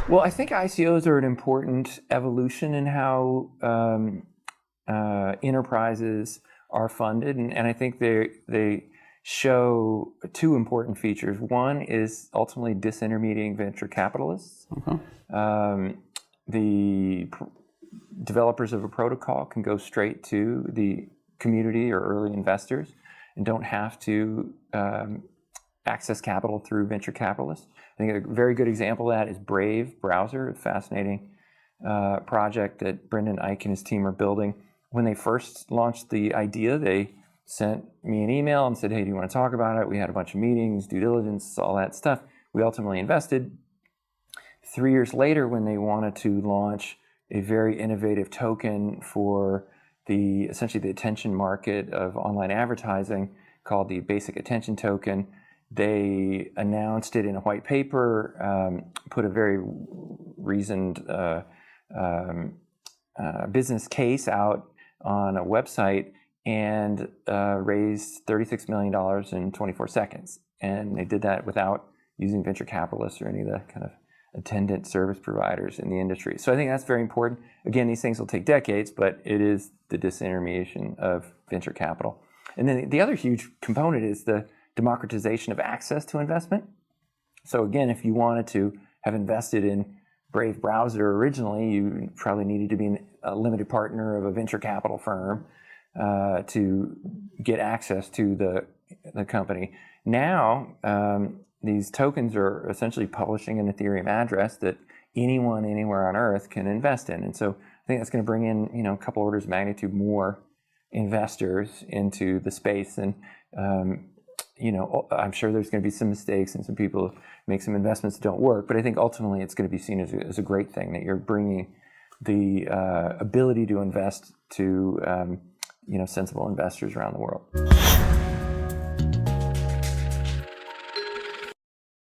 Well, I think ICOs are an important evolution in how enterprises are funded, and I think they show two important features. One is ultimately disintermediating venture capitalists. The developers of a protocol can go straight to the community or early investors and don't have to access capital through venture capitalists. I think a very good example of that is Brave browser, a fascinating project that Brendan Eich and his team are building. When they first launched the idea, they sent me an email and said, hey, do you want to talk about it? We had a bunch of meetings, due diligence, all that stuff. We ultimately invested. 3 years later, when they wanted to launch a very innovative token for essentially the attention market of online advertising called the Basic Attention Token, they announced it in a white paper, put a very reasoned business case out on a website, and raised $36 million in 24 seconds. And they did that without using venture capitalists or any of the kind of attendant service providers in the industry. So I think that's very important. Again, these things will take decades, but it is the disintermediation of venture capital. And then the other huge component is the democratization of access to investment. So again, if you wanted to have invested in Brave browser originally, you probably needed to be a limited partner of a venture capital firm to get access to the company. Now, these tokens are essentially publishing an Ethereum address that anyone anywhere on Earth can invest in. And so I think that's going to bring in, a couple orders of magnitude more investors into the space. And, I'm sure there's going to be some mistakes and some people make some investments that don't work. But I think ultimately it's going to be seen as a great thing that you're bringing the ability to invest to, sensible investors around the world.